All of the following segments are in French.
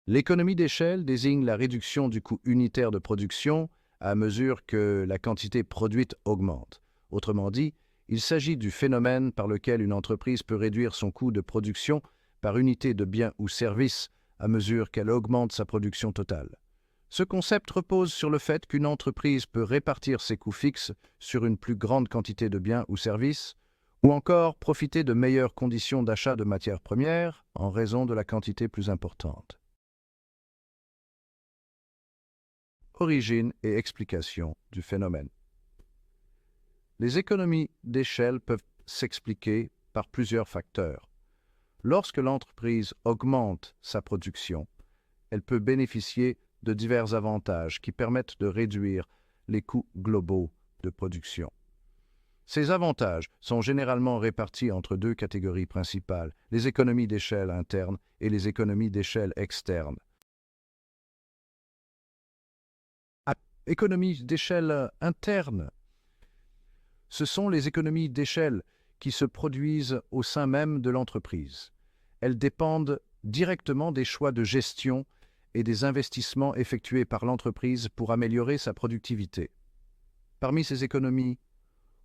L'économie d'échelle désigne la réduction du coût unitaire de production à mesure que la quantité produite augmente. Autrement dit, il s'agit du phénomène par lequel une entreprise peut réduire son coût de production par unité de biens ou services à mesure qu'elle augmente sa production totale. Ce concept repose sur le fait qu'une entreprise peut répartir ses coûts fixes sur une plus grande quantité de biens ou services, ou encore profiter de meilleures conditions d'achat de matières premières en raison de la quantité plus importante. Origine et explication du phénomène. Les économies d'échelle peuvent s'expliquer par plusieurs facteurs. Lorsque l'entreprise augmente sa production, elle peut bénéficier de divers avantages qui permettent de réduire les coûts globaux de production. Ces avantages sont généralement répartis entre deux catégories principales, les économies d'échelle internes et les économies d'échelle externes. Économies d'échelle interne. Ce sont les économies d'échelle qui se produisent au sein même de l'entreprise. Elles dépendent directement des choix de gestion et des investissements effectués par l'entreprise pour améliorer sa productivité. Parmi ces économies,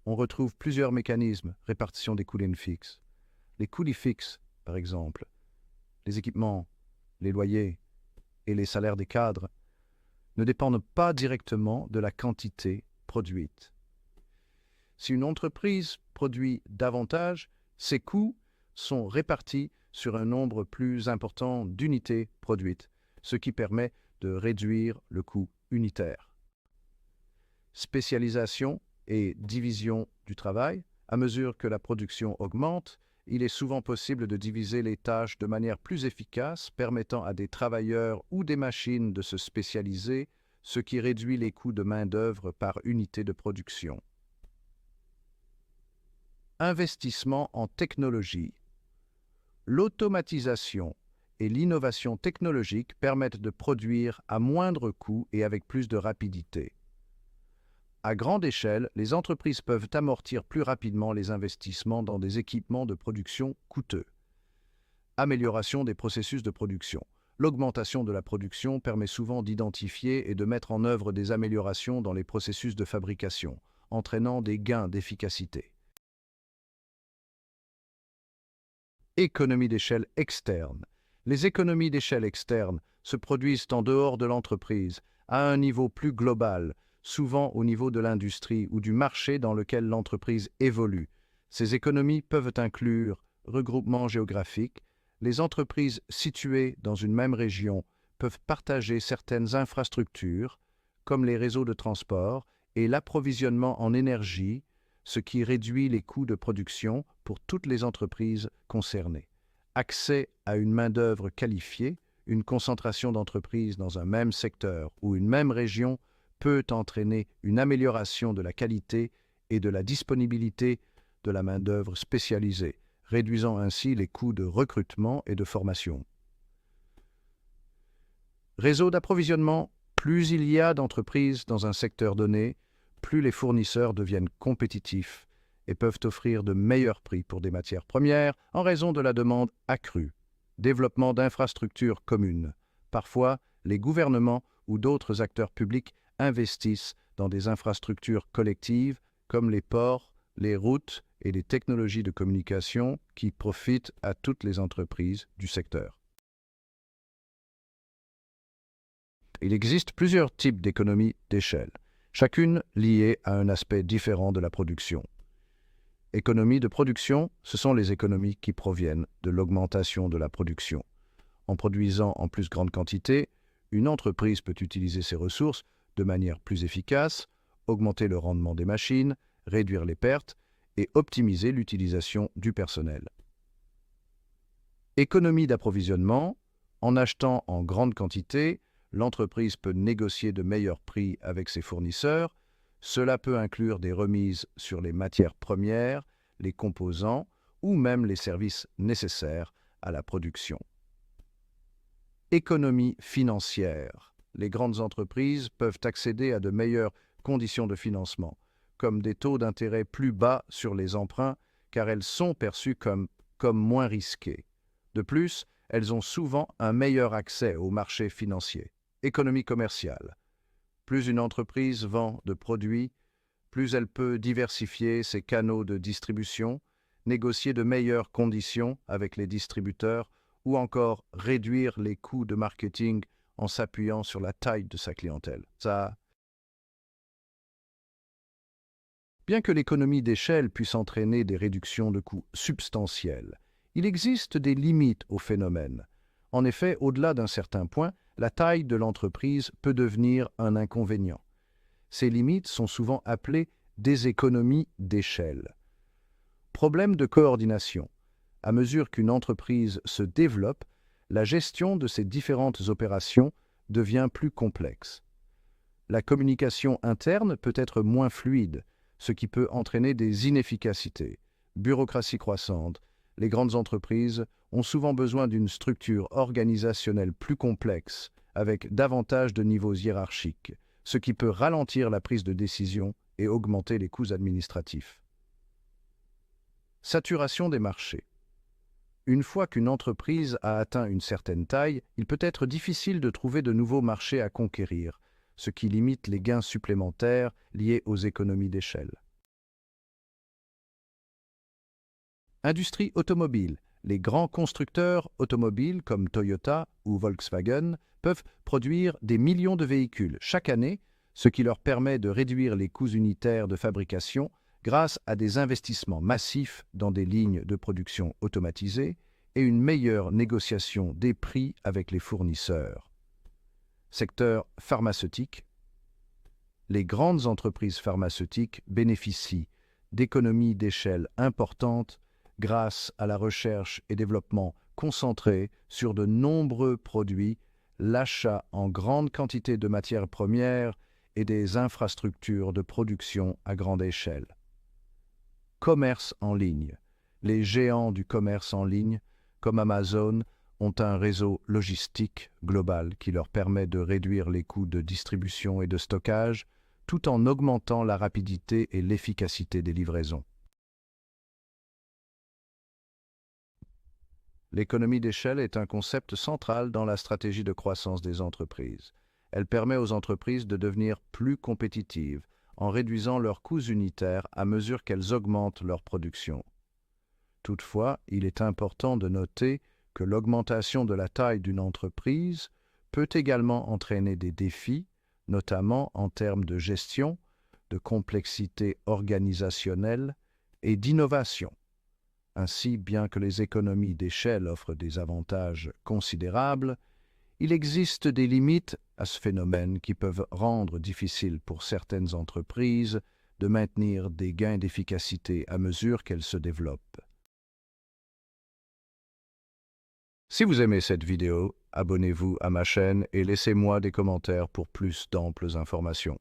on retrouve plusieurs mécanismes, répartition des coûts fixes. Les coûts fixes, par exemple, les équipements, les loyers et les salaires des cadres, ne dépendent pas directement de la quantité produite. Si une entreprise produit davantage, ses coûts sont répartis sur un nombre plus important d'unités produites, ce qui permet de réduire le coût unitaire. Spécialisation et division du travail. À mesure que la production augmente, il est souvent possible de diviser les tâches de manière plus efficace, permettant à des travailleurs ou des machines de se spécialiser, ce qui réduit les coûts de main-d'œuvre par unité de production. Investissement en technologie. L'automatisation et l'innovation technologique permettent de produire à moindre coût et avec plus de rapidité. À grande échelle, les entreprises peuvent amortir plus rapidement les investissements dans des équipements de production coûteux. Amélioration des processus de production. L'augmentation de la production permet souvent d'identifier et de mettre en œuvre des améliorations dans les processus de fabrication, entraînant des gains d'efficacité. Économie d'échelle externe. Les économies d'échelle externe se produisent en dehors de l'entreprise, à un niveau plus global, souvent au niveau de l'industrie ou du marché dans lequel l'entreprise évolue. Ces économies peuvent inclure regroupement géographique. Les entreprises situées dans une même région peuvent partager certaines infrastructures, comme les réseaux de transport et l'approvisionnement en énergie, ce qui réduit les coûts de production pour toutes les entreprises concernées. Accès à une main-d'œuvre qualifiée, une concentration d'entreprises dans un même secteur ou une même région peut entraîner une amélioration de la qualité et de la disponibilité de la main-d'œuvre spécialisée, réduisant ainsi les coûts de recrutement et de formation. Réseau d'approvisionnement. Plus il y a d'entreprises dans un secteur donné, plus les fournisseurs deviennent compétitifs et peuvent offrir de meilleurs prix pour des matières premières en raison de la demande accrue. Développement d'infrastructures communes. Parfois, les gouvernements ou d'autres acteurs publics investissent dans des infrastructures collectives comme les ports, les routes et les technologies de communication qui profitent à toutes les entreprises du secteur. Il existe plusieurs types d'économies d'échelle, chacune liée à un aspect différent de la production. Économies de production, ce sont les économies qui proviennent de l'augmentation de la production. En produisant en plus grande quantité, une entreprise peut utiliser ses ressources de manière plus efficace, augmenter le rendement des machines, réduire les pertes et optimiser l'utilisation du personnel. Économie d'approvisionnement. En achetant en grande quantité, l'entreprise peut négocier de meilleurs prix avec ses fournisseurs. Cela peut inclure des remises sur les matières premières, les composants ou même les services nécessaires à la production. Économie financière. Les grandes entreprises peuvent accéder à de meilleures conditions de financement, comme des taux d'intérêt plus bas sur les emprunts, car elles sont perçues comme moins risquées. De plus, elles ont souvent un meilleur accès aux marchés financiers. Économie commerciale. Plus une entreprise vend de produits, plus elle peut diversifier ses canaux de distribution, négocier de meilleures conditions avec les distributeurs ou encore réduire les coûts de marketing en s'appuyant sur la taille de sa clientèle. Bien que l'économie d'échelle puisse entraîner des réductions de coûts substantielles, il existe des limites au phénomène. En effet, au-delà d'un certain point, la taille de l'entreprise peut devenir un inconvénient. Ces limites sont souvent appelées des économies d'échelle. Problème de coordination. À mesure qu'une entreprise se développe, la gestion de ces différentes opérations devient plus complexe. La communication interne peut être moins fluide, ce qui peut entraîner des inefficacités. Bureaucratie croissante. Les grandes entreprises ont souvent besoin d'une structure organisationnelle plus complexe, avec davantage de niveaux hiérarchiques, ce qui peut ralentir la prise de décision et augmenter les coûts administratifs. Saturation des marchés. Une fois qu'une entreprise a atteint une certaine taille, il peut être difficile de trouver de nouveaux marchés à conquérir, ce qui limite les gains supplémentaires liés aux économies d'échelle. Industrie automobile. Les grands constructeurs automobiles comme Toyota ou Volkswagen peuvent produire des millions de véhicules chaque année, ce qui leur permet de réduire les coûts unitaires de fabrication grâce à des investissements massifs dans des lignes de production automatisées et une meilleure négociation des prix avec les fournisseurs. Secteur pharmaceutique. Les grandes entreprises pharmaceutiques bénéficient d'économies d'échelle importantes grâce à la recherche et développement concentré sur de nombreux produits, l'achat en grande quantité de matières premières et des infrastructures de production à grande échelle. Commerce en ligne. Les géants du commerce en ligne, comme Amazon, ont un réseau logistique global qui leur permet de réduire les coûts de distribution et de stockage, tout en augmentant la rapidité et l'efficacité des livraisons. L'économie d'échelle est un concept central dans la stratégie de croissance des entreprises. Elle permet aux entreprises de devenir plus compétitives en réduisant leurs coûts unitaires à mesure qu'elles augmentent leur production. Toutefois, il est important de noter que l'augmentation de la taille d'une entreprise peut également entraîner des défis, notamment en termes de gestion, de complexité organisationnelle et d'innovation. Ainsi, bien que les économies d'échelle offrent des avantages considérables, il existe des limites à ce phénomène qui peuvent rendre difficile pour certaines entreprises de maintenir des gains d'efficacité à mesure qu'elles se développent. Si vous aimez cette vidéo, abonnez-vous à ma chaîne et laissez-moi des commentaires pour plus d'amples informations.